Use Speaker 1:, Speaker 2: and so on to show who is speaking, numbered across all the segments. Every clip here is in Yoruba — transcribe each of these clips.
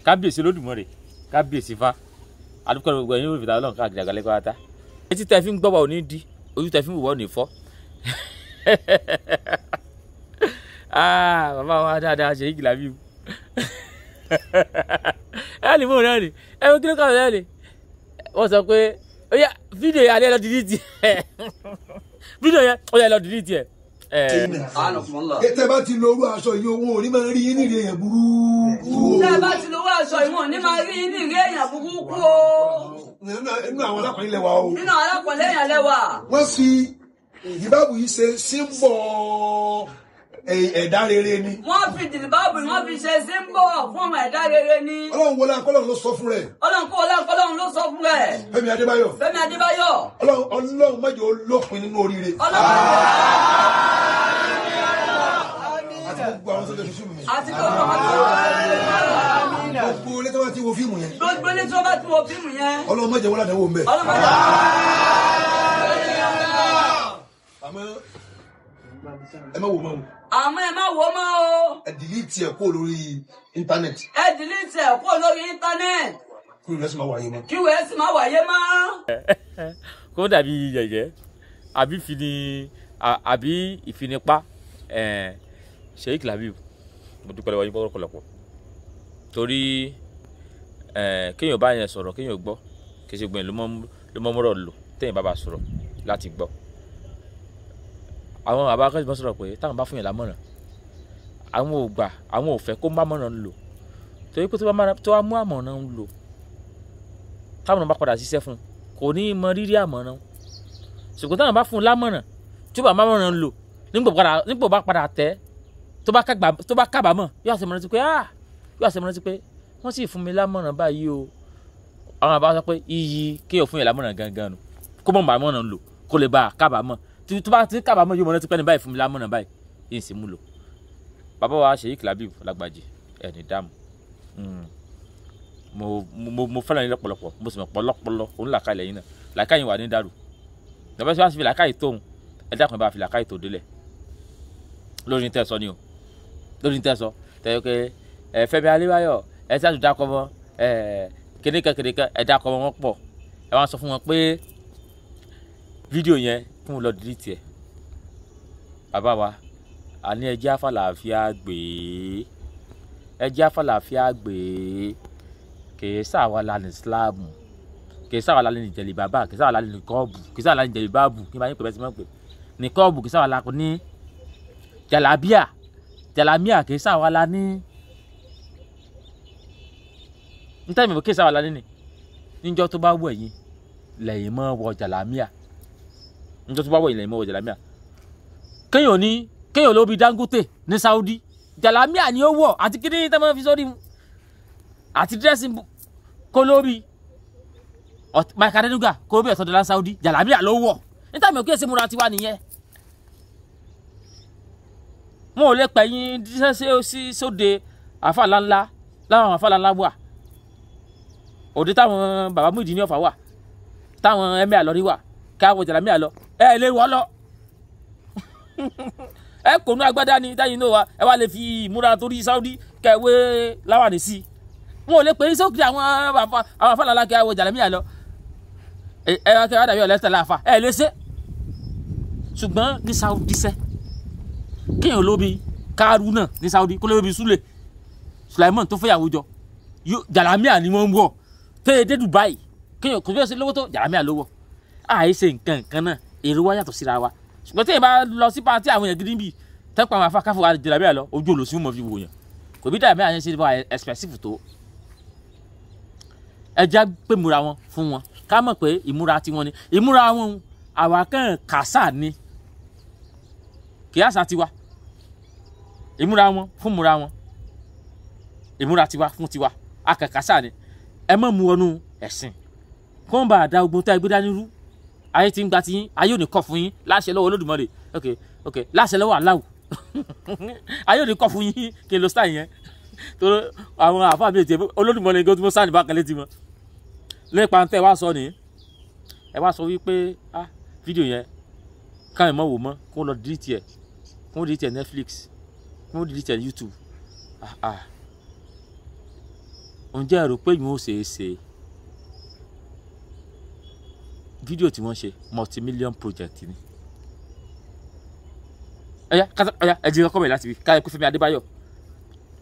Speaker 1: kábíyèsí Olódùmarè kábíyèsí fa adúpẹ́ gbogbo ẹ̀yin olùfìdá Ọlọ́run káàkiri àgbáyé pátá etí tẹ́ fi ń gbọ́ wa ò ní di ojú tẹ́ fi ń wò ò ní fọ́ bàbá wa dáadáa ṣe ìgbìlá bí ẹ ní mò ń rẹ́ ni ẹ wọ́n kí ló kọ́ ọ̀rẹ́ ni wọ́n sọ pé ó yá fídíò yẹn alẹ́ lọ dìlítì ẹ̀ fídíò yẹn ó yẹ lọ dìlítì ẹ̀.
Speaker 2: tẹ́ bá ti lo orú aṣọ yìí owó orí máa ń rí yín nìrè èèyàn burúkú.
Speaker 3: tẹ́ bá ti lo orú aṣọ yìí wọ́n ní máa rí yín nìrè èèyàn burúkú o.
Speaker 2: nínú àwọn alákọ̀ọ́lẹ̀ lẹ́wà o.
Speaker 3: nínú àwọn alákọ̀ọ́lẹ̀ yẹn lẹ́wà.
Speaker 2: wọ́n fi ìdìbàbù yìí ṣe símbọ̀ ẹ̀dá rere ni.
Speaker 3: wọ́n fi ìdìbàbù wọ́n fi ṣe símbọ̀ fún ọmọ ẹ̀dá rere ni.
Speaker 2: ọlọ́run wọlé akọ́lọ́run ló sọ fún rẹ̀.
Speaker 3: ọlọ́run ló sọ fún rẹ̀.
Speaker 2: Fẹ́mi Adébáyọ̀.
Speaker 3: Fẹ́mi Adébáyọ̀.
Speaker 2: ọlọ́run má jẹ́ olópin nínú oríire. àti gbogbo àwọn tó lè fi fíìmù yẹn.
Speaker 3: àti gbogbo àwọn tó lè fi fíìmù yẹn.
Speaker 2: gbogbo ilé tó bá ti wo fíìmù yẹn.
Speaker 3: gbogbo ilé tó bá ti wo fíìmù yẹn.
Speaker 2: ọlọ́run má jẹ́ wọ́n ládàá wò ń bẹ̀. ẹ má wò mọ́ o.
Speaker 3: àmọ́ ẹ má wò mọ́ o.
Speaker 2: ẹ dìlítì ẹ̀ kó lórí íńtánẹ́ẹ̀tì.
Speaker 3: ẹ dìlítì ẹ̀ kó lórí íńtánẹ́ẹ̀tì.
Speaker 2: kí ìrẹsì sì máa wáyé mọ́.
Speaker 3: kí ìrẹsì sì máa wáyé mọ́.
Speaker 1: kó dàbí yẹ̀yẹ́ àbí ìfinipá Sheikh Labeeb mo dúpẹ́ lọ́wọ́ yín pọ̀lọpọ̀ torí kéèyàn bá yẹn sọ̀rọ̀ kéèyàn gbọ́ kí ṣe gbẹ̀yìn ló mọ́ mọ́rọ̀ lò téèyàn bá bá sọ̀rọ̀ láti gbọ́. àwọn bàbá akẹ́kọ̀ọ́ bá sọ̀rọ̀ pé táwọn bá fún yẹn lámọ̀ràn àwọn ò gbà àwọn ò fẹ́ kó má mọ̀ràn lò torí pé tó bá mú àmọ̀ràn lò táwọn bá padà ṣiṣẹ́ fún kò ní mọ rírì àmọ̀ràn ṣùgbọ́n táwọn bá fún un lámọ̀ràn tí ó bá mámọ̀ràn lò nígbà bá padà tẹ́ tó bá kábàámọ̀ yóò àṣemọ̀ràn ti pé wọ́n sì fún mi lámọ̀ràn báyìí o àwọn àbá sọ pé iyì kéèyàn fún yẹn lámọ̀ràn gangan nù kó mọ̀ mámọ̀ràn lò kó lè bá a kábàámọ̀ tó bá ti kábàámọ̀ yóò mọ̀ rántí pé ní báyìí fún mi lámọ̀ràn báyìí yìí sì mú lò. bàbá wa Sheikh Labeeb Lágbàjì ẹni dáàmú mo fẹ́ràn yín lọ́pọ̀lọpọ̀ mo sì mọ̀ pọ̀lọpọ̀lọ òun làkàlẹ̀ yín náà làkàyè wà ní dàrú ìjọba tí wọ́n ti fi làkàyè tóun ẹ dákun bá fi làkàyè tó délẹ̀ lórí tẹ́ sọ ni o lórí tẹ́ sọ tẹ́ pé Fẹ́mi Adébáyọ̀ ẹ ṣáàtú dákọ̀ mọ́ kìnìkan ẹ dákọ̀ mọ́ wọn pọ̀ ẹ wá sọ fún wọn pé fídíò yẹn kí wọn lọ dìlítì ẹ bàbá wa àní ẹjẹ́ àfàlàáfíà gbé kìí sáwà lálẹ́ Islam kìí sáwà lálẹ́ nìjẹ̀lì bàbá kìí sáwà lálẹ́ nìkọ́ọ̀bù kìí sáwà lálẹ́ nìjẹ̀lì báàbù kí n bá yín pè bẹ́ẹ̀ sí mọ́ pé nìkọ́ọ̀bù kìí sáwà lálẹ́ ní jàlámíà kìí sáwà lálẹ́ ní nítorí mi kìí sáwà lálẹ́ ní níjọ́ tó bá wọ̀ yín lẹ́yìn mọ́ wọ jàlámíà níjọ́ tó bá wọ̀ yín lẹ́yìn mọ́ wọ jàlámíà kéèyàn ló bi Dangote ní Saudi jàlámíà ni ó wọ̀ àti kí ni tẹ́ mọ́ fi sórí mu àti dírẹ́sì kólórí Mike Adenuga kólórí ẹ̀sọ́ dọ́là Saudi jàlámíà ló wọ̀ níta mi ò kíyèsí múra tiwa nìyẹn. wọn ò lè pẹ̀ yín díṣẹ́ sí sóde àfàlà ńlá láwọn àfàlà ńlá wà òde táwọn bàbá Muyideen Ọ̀fà wà táwọn ẹ̀mí àlọ́rí wà káwọn jàlámíà lọ ẹ lè wọ́ lọ ẹ kò nú agbádá ni dáyìí náà wa ẹ wá lè fi ìmúra torí Saudi kẹwé láwàní sí i wọn ò lè pè é sókè àwọn afáàlà alákẹ́ àwọn jàlámíà lọ ẹ wá kẹ́ wá dàbí ọ̀lẹ́sẹ̀ láàfà ẹ lè ṣe ṣùgbọ́n ní Saudi sẹ́ kéèyàn lóbi káàrú náà ní Saudi kó lóbi Sulaiman tó fẹ́yàwó jọ jàlámíà ni wọ́n ń wọ̀ tẹ́ dé Dubai kéèyàn kò fẹ́ ṣe lówó tó jàlámíà ló wọ̀ àìṣe nǹkan kan náà èrò wa yàtọ̀ síra wa ṣùgbọ́n tẹ́yìn bá lọ sí pàtí àwọn èèyàn gidi bíi tẹ́pọ̀ àwọn afákáfọ́ wa jàlámíà lọ ojú olùsí mọ̀ fi wò yàn kò bí jàlámíà yẹn ṣe bá expensive tó ẹja pé múra wọn fún wọn ká mọ̀ pé ìmúra tiwọn ni ìmúra wọn àwa kàn kàṣà ni kì í àṣà tiwa ìmúra wọn fún múra wọn ìmúra tiwa fún tiwa akàkàṣà ni ẹ mọ̀ mú wọnú ẹ̀sìn kó ń bá àdá ogun tá ẹ gbé dání rú ayé tí ń gba tiyín ayé ò ní kọ́ fún yín láṣẹ lọ́wọ́ Olódùmarè ok láṣẹ lọ́wọ́ aláwù ayé ò ní kọ́ fún yín kí n lo style yẹn tó àwọn àfáà mi ètò Olódùmarè ní gbọ́dọ̀ sáà ní bákan létí wọn nípa tẹ́ ẹ wá sọ nìyí ẹ wá sọ wípé fídíò yẹn káyọ̀ mọ́ wò mọ́ kó lọ delete ẹ̀ kó delete ẹ̀ Netflix kó delete ẹ̀ YouTube ǹjẹ́ ẹ rò pé yìí ó ṣe é ṣe fídíò tí wọ́n ṣe multi-million project ni. ẹ̀yà ẹ̀jẹ̀ ọkọ̀ bẹ̀rẹ̀ láti rí káyọ̀ kó Fẹ́mi Adébáyọ̀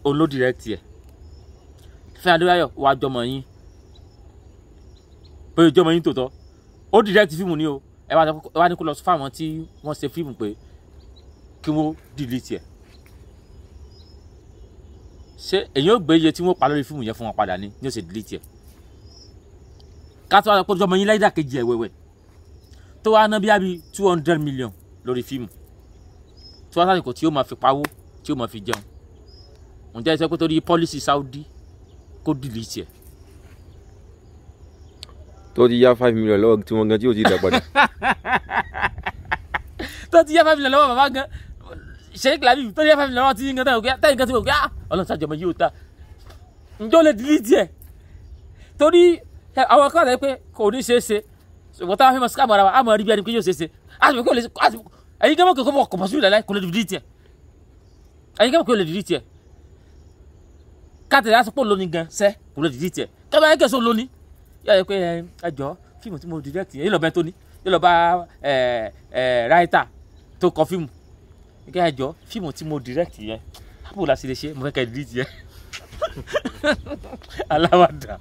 Speaker 1: òun ló direct ẹ̀. Fẹ́mi Adébáyọ̀ wàá jọmọ yín pé ìjọmọ yín tòótọ́ ó direct fíìmù ni o ẹ wá ní kó lọ fáwọn tí wọ́n ṣe fíìmù pé kí wọ́n delete ẹ̀. ṣé èyí ò gbé iye tí wọ́n pa lórí fíìmù yẹn fún wọn padà ní ó ṣe delete ẹ̀. ká tó wá lọ pé ìjọmọ yín láìdá kejì ẹ̀ wẹ̀wẹ̀ tó wá ná bí i 200 million lórí fíìmù tí wọ́n sáré kò tí ó máa fi pawó tí ó máa fi jẹun. ǹjẹ́ ìṣẹ́ pé torí pọ́lísì Saudi kó delete ẹ̀.
Speaker 4: tó ti yá 5 million lọ́wọ́ tí wọ́n gan tí ò ti dà padà.
Speaker 1: tó ti yá 5 million lọ́wọ́ bàbá gan Sheikh Labeeb tó ti yá 5 million lọ́wọ́ tí yín gan tẹ́yìn gan tí kò kí ọlọ́run ṣàjọmọ yìí ó ta ǹjẹ́ ó lè delete ẹ̀ torí àwọn kan rẹ̀ pé kò ní ṣeé ṣe ṣùgbọ́n táwọn fẹ́ mọ scam ara wa á mọ rí bí ẹni pé yóò ṣeé ṣe àṣìbò kí ó lè ẹ̀yin gẹ́gẹ́ kò kọ́ pọ̀ sí ìlẹ̀ kò lè delete ẹ̀ ẹ̀yin gẹ́gẹ́ kò lè delete ẹ̀ káàtẹ̀ lásìkò lónìí gan sẹ́ kò lè delete ẹ̀ kẹ́bí ayé kẹ́sọ̀ lónìí yóò yẹ pé ẹjọ́ fíìmù tí mo direct yẹn yóò lọ bẹ́ẹ̀ tó ní yóò lọ bá writer tó kọ fíìmù kẹ́ ẹjọ́ fíìmù tí mo direct yẹn àbúrò la ṣe lè ṣe mo fẹ́ kẹ́ delete yẹn aláwàdà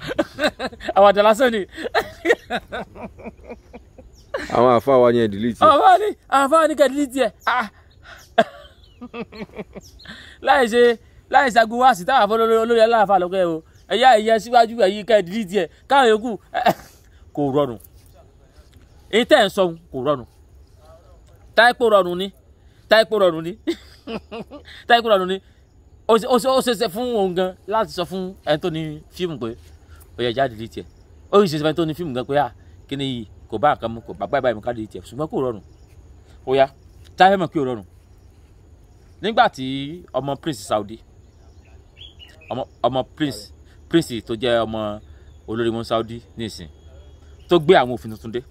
Speaker 1: àwàdà lásán ni.
Speaker 4: àwọn àfa wa ni ẹ delete.
Speaker 1: àwọn àfa ni kẹ́ delete yẹn láì ṣàgùn wá sí táwọn afọ olórí aláàfáà lọ́kẹ́ o ẹ̀yà síwájú ẹ̀yìn kẹ́ delete yẹn káwọn yòókù kò rọrùn èyí tẹ́ ẹ̀ ń sọ kò rọrùn táìpò rọrùn ni ó ṣeéṣe fún òun gan láti sọ fún ẹni tó ní fíìmù pé ó yẹ jáde delete ẹ̀ ó yìí ṣeéṣe fún ẹni tó ní fíìmù gan pé kí ni yìí kò bá nǹkan mu kò bá báyìí mu ká delete ẹ̀ ṣùgbọ́n kò rọrùn ó yá táyé mọ̀ pé ó rọrùn nígbà tí ọmọ Prince Saudi ọmọ Prince tó jẹ́ ọmọ olórí wọn Saudi nísìn tó gbé àwọn òfin tuntun dé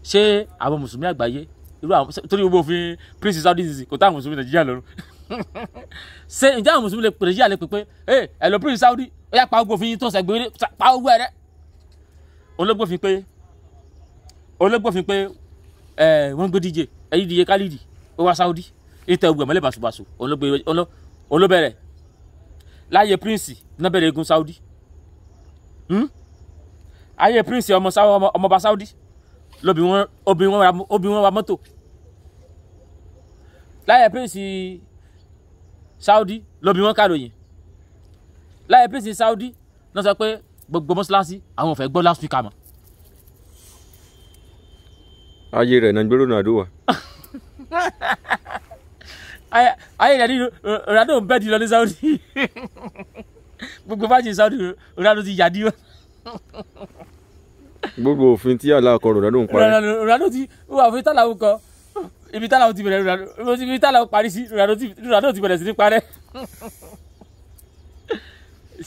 Speaker 1: ṣé àwọn mùsùlùmí àgbáyé irú àwọn torí gbogbo òfin Prince Saudi nísìn kò táwọn mùsùlùmí Nàìjíríà lọ́rùn ṣé ǹjẹ́ àwọn mùsùlùmí lè pè Nàìjíríà lè pè pé ẹ lọ Prince Saudi ó yá pa gbogbo òfin tó ṣẹgbẹ́ pa gbogbo ẹ̀ rẹ́ olóògbófin pé wọ́n gbé DJ ẹ̀yí DJ Khalidi ó wá Saudi ìtẹ̀ ògbẹ̀ mọ́lẹ̀ bàṣubàṣu olóbẹ̀rẹ̀ láyé Prince náà bẹ̀rẹ̀ egun Saudi ayé Prince ọmọọba Saudi obìnrin wọn wa mọ́tò láyé Prince Saudi lóbìnrin wọn kàròyìn láyé Prince Saudi náà sọ pé gbogbo mọ́ṣáláṣí àwọn ò fẹ́ gbọ́ láṣpíkà mọ́.
Speaker 4: ayé rẹ̀ náà gbé Ronaldo wà.
Speaker 1: ayé rẹ̀ ní Ronaldo ń bẹ́ẹ̀ di lọ ní Saudi gbogbo fájì Saudi Ronaldo ti yàdí wọn.
Speaker 4: gbogbo òfin tí aláàkọ Ronaldo ń parí.
Speaker 1: Ronaldo ti wà fún tálàwù kan ibi tálàwù ti bẹ̀rẹ̀ Ronaldo ibi tálàwù parí sí Ronaldo ti bẹ̀rẹ̀ sí ní parẹ́.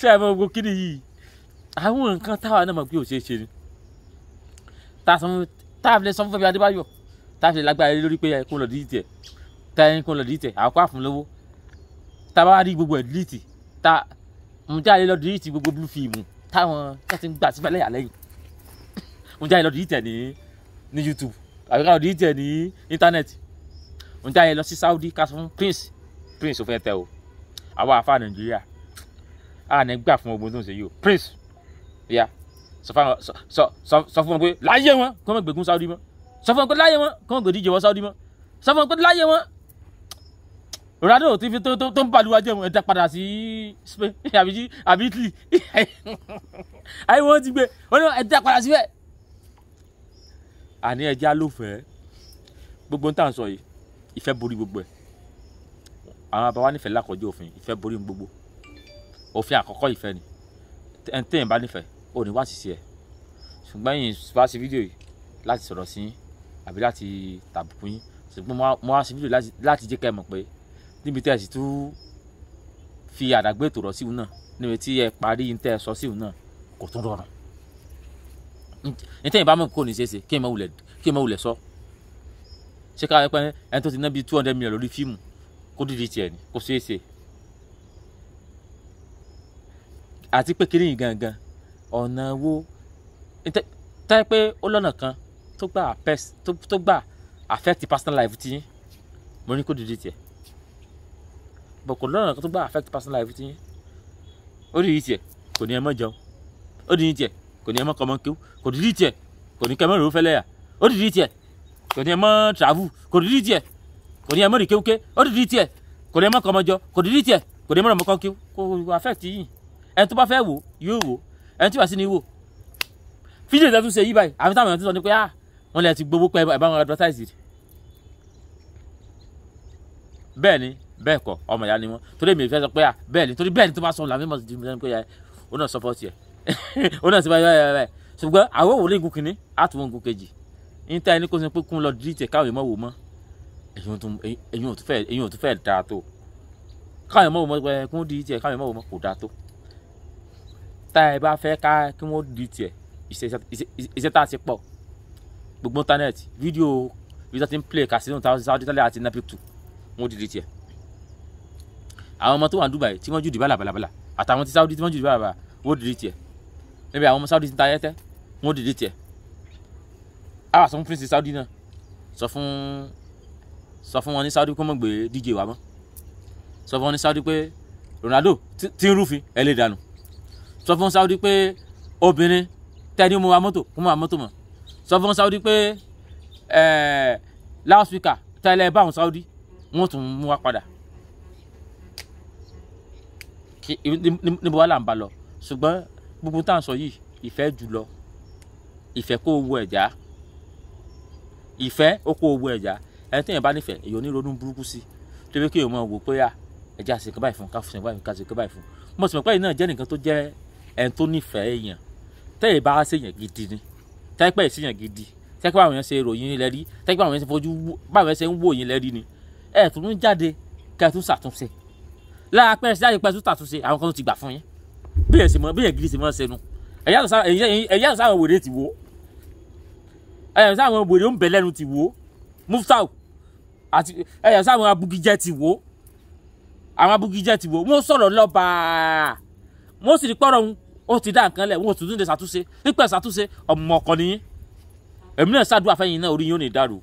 Speaker 1: ṣé ẹ mọ gbogbo kíni yìí àwọn nǹkan táwa náà mọ̀ pé ò ṣeé ṣe ni táàfilẹ̀ sọ fún Fẹ́mi Adébáyọ̀ táàfilẹ̀ lágbára lórí pé kó lọ delete ẹ̀ táyẹn kó lọ delete ẹ̀ àkọ́ àfún lówó tábà wá rí gbogbo ẹ̀ delete mo jáde lọ delete gbogbo blue film táwọn ti ń gbà sífẹ́ lẹ́yà lẹ́yìn mo jáde lọ delete ẹ̀ ní YouTube àbí ká lọ delete ẹ̀ ní íńtánẹ́ẹ̀tì mo jáde lọ sí Saudi ká sọ fún Prince ò fẹ́ tẹ o àwọn àfa Nàìjíríà àná gbà fún ogun tó ń ṣe yìí o Prince ya sọ fún wọn pé láyé wọn kọ́ mọ̀ gbẹ̀gún Saudi mọ́ sọ fún wọn pé láyé wọn kọ́ mọ̀ gbẹ̀díje wọ Saudi mọ́ sọ fún wọn pé láyé wọn Ronaldo tí fi tó ń bàlúwà jẹ́ wọn ẹ̀dá padà sí Spain àbí Italy ayé wọn ti gbé wọn ní ẹ̀dá padà síbẹ̀. àní ẹja ló fẹ́ gbogbo ń tà ń sọ yìí ìfẹ́ borí gbogbo ẹ̀ àwọn àbáwá nífẹ̀ẹ́ lákọ̀ọ́jọ́ òfin ìfẹ́ borí gbogbo òfin àkọ́kọ́ ìfẹ́ ni ẹ̀ńtẹ́yìn bá nífẹ̀ẹ́ ò ní wá sí sí ẹ̀ ṣùgbọ́n yìí wá sí fídíò yìí láti sọ̀rọ̀ sí yín àbí láti tàbùkù yín ṣùgbọ́n mo wá sí fídíò láti jẹ́ kẹ́ ẹ mọ̀ pé níbi tẹ́ ẹ sì tún fi àdàgbé ètò rọ̀ síhun náà níbi tí ẹ parí ń tẹ́ ẹ sọ síhun náà kò tún rọrùn ẹ̀ńtẹ́yìn bá mọ̀ kó ní ṣeéṣe kí ẹ mọ̀ wulẹ̀ sọ ṣé ká pẹ́ ẹni tó ti ná bíi 200 million lórí fíìmù kó dídí tiẹ̀ ni kó ṣeéṣe àti pé kiri gangan ọ̀nà wo tẹ́ pé ó lọ́nà kan tó gbà affect personal life ti yín mo ní kó delete ẹ̀ bọ̀ kò lọ́nà kan tó gbà affect personal life ti yín ó delete ẹ̀ kò ní ẹ mọ́ jẹun ó delete ẹ̀ kò ní ẹ mọ́ kọ́mọ́ kíw kò delete ẹ̀ kò ní kẹ́ mọ́ rò fẹ́lẹ́ yà ó delete ẹ̀ kò ní ẹ mọ́ travel kò delete ẹ̀ kò ní ẹ mọ́ rí kéwké ó delete ẹ̀ kò ní ẹ mọ́ kọ́mọ́ jọ kò delete ẹ̀ kò ní ẹ mọ́ rọ̀ mọ́ kọ́ kíw kò affect yín ẹni tó bá fẹ́ wò yóò wò ẹni tí wàá sí ni wò fídíò ìtẹ́tù ṣe yí báyìí àfi táwọn èèyàn ti sọ ni pé wọ́n lè ti gbowó pẹ́ ẹ̀ bá wọn advertise it bẹ́ẹ̀ ni bẹ́ẹ̀ kọ́ ọmọ ìyá ni wọ́n torí èmi fẹ́ sọ pé bẹ́ẹ̀ ni torí bẹ́ẹ̀ ni tó bá sọ làmì mọ̀ sí di pé ó náà support yẹ ó náà sì bá yẹ ṣùgbọ́n àwọn òwúrọ̀ igun kìíní àtúwọ̀n igun kejì níta ẹni kó sọ pé kún lọ delete káwọn èèyàn wò mọ́ ẹ̀yin ò tún fẹ́ dáa tó káwọn èèyàn wò mọ́ kún delete káwọn èèyàn wò mọ́ kò dáa tó tá ẹ bá fẹ́ ká kí wọ́n delete iṣẹ́ tá a ti pọ̀ gbogbo íńtánẹ́ẹ̀tì fídíò tó ti ń play casino Saudi tẹ́lẹ̀ àti Nepal 2 wọ́n delete ẹ̀ àwọn ọmọ tó wà ní Dubai tí wọ́n jù dì bálàbàlà àtàwọn tí Saudi tí wọ́n jù dì bálàbàlà wọ́n delete ẹ̀ níbi àwọn ọmọ Saudi ti ń ta ayẹ́tẹ́ wọ́n delete ẹ̀ àwọn àsọ̀fún prince Saudi náà sọ fún wọn ní Saudi kó mọ̀ gbé DJ wa mọ́ sọ fún wọn ní Saudi pé Ronaldo ti ń rúfin ẹ̀ lè dànù sọ fún Saudi pé obìnrin tẹ́ni mo wa mọ́tò kó mọ̀ wa mọ́tò mọ́ sọ fún Saudi pé loudspeaker tẹ́lẹ̀ báwọn Saudi wọ́n tún mú wa padà níbo wà là ń bá lọ ṣùgbọ́n gbogbo tá à ń sọ yìí ìfẹ́ jùlọ ìfẹ́ kó owó ẹ̀já ìfẹ́ ó kó owó ẹ̀já ẹni tẹ́yìn bá nífẹ̀ẹ́ èyí ò ní ronú burúkú sí tó bí kí èèyàn máa wò pé ẹja ṣe kọ́ báyìí fún ká fún ká ṣe kọ́ báyìí fún mo sì mọ̀ pé ẹ̀yin náà jẹ́ nìkan tó jẹ́ ẹni tó nífẹ̀ẹ́ èèyàn tẹ́yìn bá ṣèyàn gidi ni tẹ́yìn pẹ́ ṣèyàn gidi tẹ́yìn pé àwọn èèyàn ṣe ròyìn yín lẹ́rí tẹ́yìn pé àwọn èèyàn ṣe fojú báwọn èèyàn ṣe ń wò yín lẹ́rí ni ẹ̀ tún ń jáde kẹ́ ẹ̀ tún ṣàtúnṣe lára pẹ́ ṣe jáde pẹ́ tún ṣàtúnṣe àwọn kan tó ti gbà fún yín bí ẹ̀ gidi ṣe mọ́ ṣẹnu ẹ̀yà sáwọn wèrè ti wò ẹ̀yà sáwọn wèrè ń bẹ lẹ́nu ti wò Muftau àti ẹ̀yà sáwọn abugijẹ́ ti wò àwọn abugijẹ́ ti wò wọ́n sọ̀rọ̀ lọ́ba wọ́n sì rí pọ́rọ̀ ó ti dá nǹkan lẹ̀ wọ́n tún lè ṣàtúnṣe pípẹ́ ṣàtúnṣe ọmọ ọkọ nìyí èmi náà ṣàdúrà fẹ́yìn náà orí yín ò ní dàrú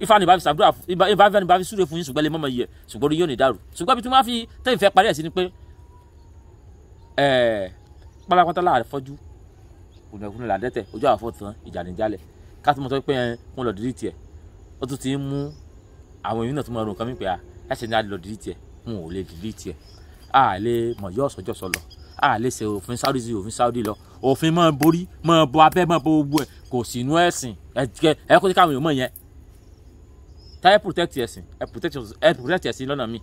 Speaker 1: ifá ni bá fi ṣàdúrà ifá ni bá fi súre fún yín ṣùgbọ́n lè mọ́mọ́ yẹ ṣùgbọ́n orí yín ò ní dàrú ṣùgbọ́n bí tí wọ́n fi tẹ́yìn fẹ́ parí ẹ̀ sí ni pé pálápátá láàrẹ fọ́jú ònàkùnrin làdẹ́tẹ̀ ojú àwọn fọ́tàn ìjà níjàlẹ̀ ká tó mọ̀ tó pé wọ́n lọ delete ẹ̀ ó tún ti ń mú àwọn èèyàn náà tó máa ro nǹkan mi pé ẹ̀ṣẹ̀ ní a lọ delete ẹ̀ wọn ò lè delete ẹ̀ a lè mọ̀ yọ ọ̀sọ́jọ́sọ lọ a lè ṣe òfin Saudi sí òfin Saudi lọ òfin máa borí máa bọ abẹ́ máa bọ gbogbo ẹ̀ kò sí inú ẹ̀sìn ẹ̀ kó tí káwọn èèyàn mọ̀ yẹn táyà protect ẹ̀sìn ẹ̀ protect ẹ̀sìn lọ́nà mi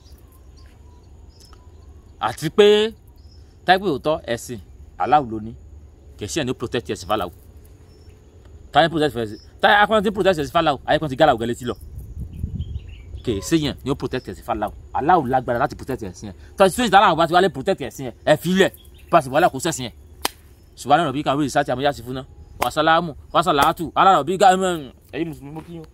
Speaker 1: àti pé táyà pé òótọ́ ẹ̀sìn aláwo ló ní kẹ̀sí ẹ̀ ní protect ẹ̀sìn fàlàwò táyà protect ẹ̀sìn táyà akọ́ni tí protect ẹ̀sìn fàlàwò ayẹ́kọ́ni ti gálàwò gẹ́lẹ́ tí lọ kẹ̀sí yẹn ní ó protect ẹ̀sìn fàlàwò aláwo lágbára láti protect ẹ̀sìn yẹn tọ́sí tó ìdáná àwọn bá ti wálé protect ẹ̀sìn yẹn ẹ̀ fi ilẹ̀ pàṣẹ wàhálà kó sẹ́sìn yẹn ṣùgbọ́n àná bí kàwé ìsáàtì àmọ́ yá sí fún náà wàsálàmù wàsálàtù alárò bí ẹ̀yin mùsùlùmí mú kí yín